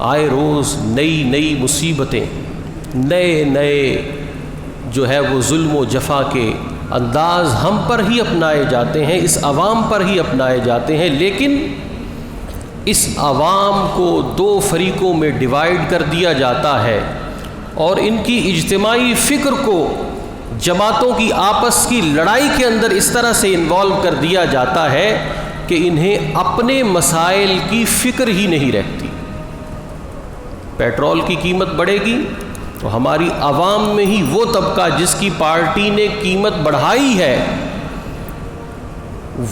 آئے روز نئی نئی مصیبتیں، نئے نئے جو ہے وہ ظلم و جفا کے انداز ہم پر ہی اپنائے جاتے ہیں، اس عوام پر ہی اپنائے جاتے ہیں، لیکن اس عوام کو دو فریقوں میں ڈیوائیڈ کر دیا جاتا ہے اور ان کی اجتماعی فکر کو جماعتوں کی آپس کی لڑائی کے اندر اس طرح سے انوالو کر دیا جاتا ہے کہ انہیں اپنے مسائل کی فکر ہی نہیں رہتی۔ پیٹرول کی قیمت بڑھے گی تو ہماری عوام میں ہی وہ طبقہ جس کی پارٹی نے قیمت بڑھائی ہے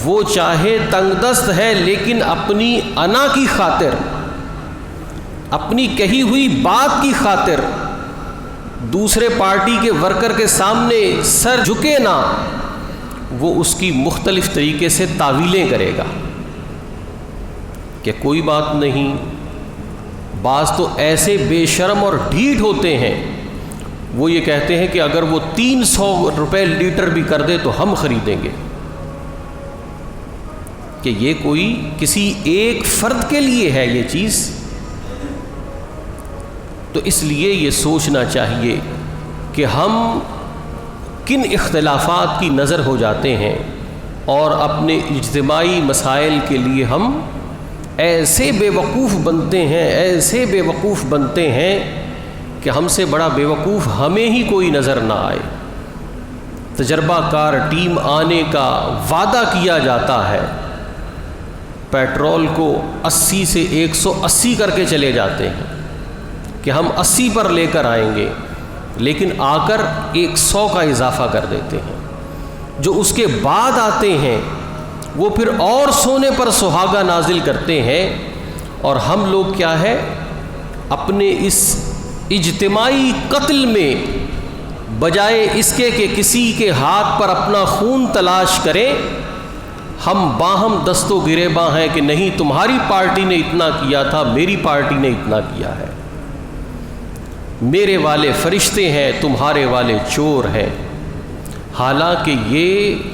وہ چاہے تنگ دست ہے لیکن اپنی انا کی خاطر، اپنی کہی ہوئی بات کی خاطر دوسرے پارٹی کے ورکر کے سامنے سر جھکے نہ، وہ اس کی مختلف طریقے سے تعویلیں کرے گا کہ کوئی بات نہیں۔ بعض تو ایسے بے شرم اور ڈھیٹ ہوتے ہیں، وہ یہ کہتے ہیں کہ اگر وہ 300 روپے لیٹر بھی کر دے تو ہم خریدیں گے، کہ یہ کوئی کسی ایک فرد کے لیے ہے یہ چیز۔ تو اس لیے یہ سوچنا چاہیے کہ ہم کن اختلافات کی نظر ہو جاتے ہیں اور اپنے اجتماعی مسائل کے لیے ہم ایسے بے وقوف بنتے ہیں، ایسے بے وقوف بنتے ہیں کہ ہم سے بڑا بے وقوف ہمیں ہی کوئی نظر نہ آئے۔ تجربہ کار ٹیم آنے کا وعدہ کیا جاتا ہے، پیٹرول کو 80 سے 180 کر کے چلے جاتے ہیں کہ ہم 80 پر لے کر آئیں گے، لیکن آ کر 100 کا اضافہ کر دیتے ہیں۔ جو اس کے بعد آتے ہیں وہ پھر اور سونے پر سہاگا نازل کرتے ہیں، اور ہم لوگ کیا ہے اپنے اس اجتماعی قتل میں بجائے اس کے کہ کسی کے ہاتھ پر اپنا خون تلاش کریں، ہم باہم دست و گریباں ہیں کہ نہیں تمہاری پارٹی نے اتنا کیا تھا، میری پارٹی نے اتنا کیا ہے، میرے والے فرشتے ہیں تمہارے والے چور ہیں۔ حالانکہ یہ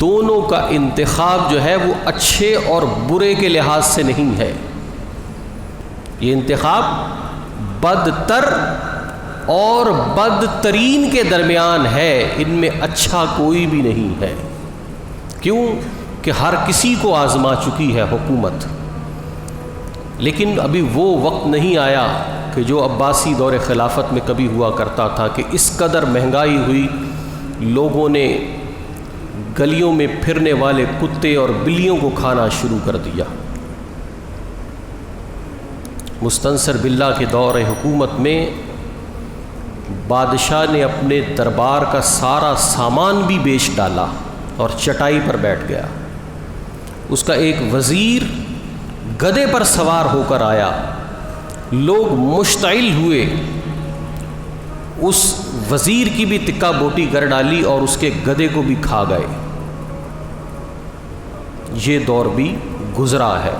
دونوں کا انتخاب جو ہے وہ اچھے اور برے کے لحاظ سے نہیں ہے، یہ انتخاب بدتر اور بدترین کے درمیان ہے، ان میں اچھا کوئی بھی نہیں ہے۔ کیوں کہ ہر کسی کو آزما چکی ہے حکومت، لیکن ابھی وہ وقت نہیں آیا کہ جو عباسی دور خلافت میں کبھی ہوا کرتا تھا کہ اس قدر مہنگائی ہوئی، لوگوں نے گلیوں میں پھرنے والے کتے اور بلیوں کو کھانا شروع کر دیا۔ مستنصر باللہ کے دور حکومت میں بادشاہ نے اپنے دربار کا سارا سامان بھی بیچ ڈالا اور چٹائی پر بیٹھ گیا۔ اس کا ایک وزیر گدھے پر سوار ہو کر آیا، لوگ مشتعل ہوئے، اس وزیر کی بھی تکہ بوٹی کر ڈالی اور اس کے گدھے کو بھی کھا گئے۔ یہ دور بھی گزرا ہے،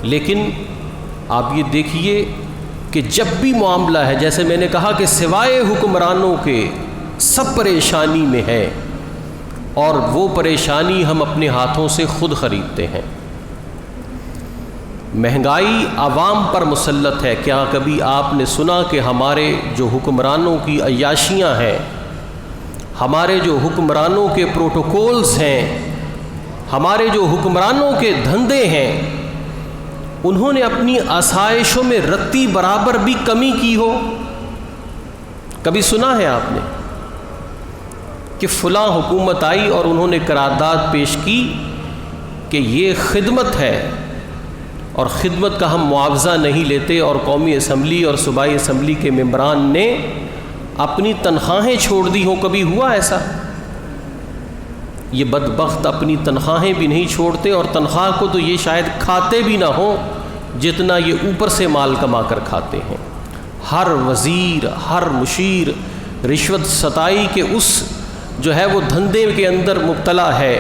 لیکن آپ یہ دیکھیے کہ جب بھی معاملہ ہے، جیسے میں نے کہا کہ سوائے حکمرانوں کے سب پریشانی میں ہے، اور وہ پریشانی ہم اپنے ہاتھوں سے خود خریدتے ہیں۔ مہنگائی عوام پر مسلط ہے۔ کیا کبھی آپ نے سنا کہ ہمارے جو حکمرانوں کی عیاشیاں ہیں، ہمارے جو حکمرانوں کے پروٹوکولز ہیں، ہمارے جو حکمرانوں کے دھندے ہیں، انہوں نے اپنی آسائشوں میں رتی برابر بھی کمی کی ہو؟ کبھی سنا ہے آپ نے کہ فلاں حکومت آئی اور انہوں نے قرارداد پیش کی کہ یہ خدمت ہے اور خدمت کا ہم معاوضہ نہیں لیتے، اور قومی اسمبلی اور صوبائی اسمبلی کے ممبران نے اپنی تنخواہیں چھوڑ دی ہوں؟ کبھی ہوا ایسا؟ یہ بدبخت اپنی تنخواہیں بھی نہیں چھوڑتے، اور تنخواہ کو تو یہ شاید کھاتے بھی نہ ہوں جتنا یہ اوپر سے مال کما کر کھاتے ہیں۔ ہر وزیر، ہر مشیر رشوت ستائی کے اس جو ہے وہ دھندے کے اندر مبتلا ہے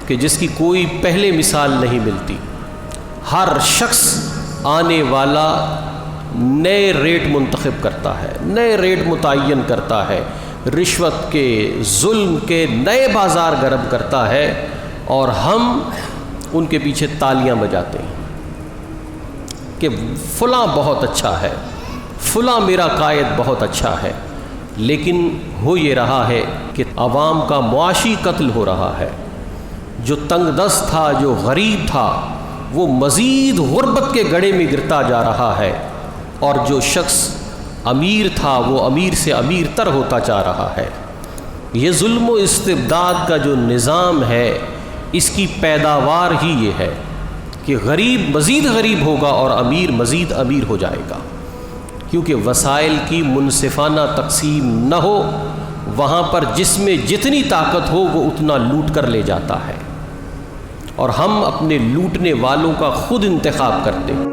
کہ جس کی کوئی پہلے مثال نہیں ملتی۔ ہر شخص آنے والا نئے ریٹ منتخب کرتا ہے، نئے ریٹ متعین کرتا ہے، رشوت کے، ظلم کے نئے بازار گرم کرتا ہے، اور ہم ان کے پیچھے تالیاں بجاتے ہیں کہ فلاں بہت اچھا ہے، فلاں میرا قائد بہت اچھا ہے، لیکن ہو یہ رہا ہے کہ عوام کا معاشی قتل ہو رہا ہے۔ جو تنگ دست تھا، جو غریب تھا، وہ مزید غربت کے گڑھے میں گرتا جا رہا ہے، اور جو شخص امیر تھا وہ امیر سے امیر تر ہوتا جا رہا ہے۔ یہ ظلم و استبداد کا جو نظام ہے، اس کی پیداوار ہی یہ ہے کہ غریب مزید غریب ہوگا اور امیر مزید امیر ہو جائے گا، کیونکہ وسائل کی منصفانہ تقسیم نہ ہو، وہاں پر جس میں جتنی طاقت ہو وہ اتنا لوٹ کر لے جاتا ہے، اور ہم اپنے لوٹنے والوں کا خود انتخاب کرتے ہیں۔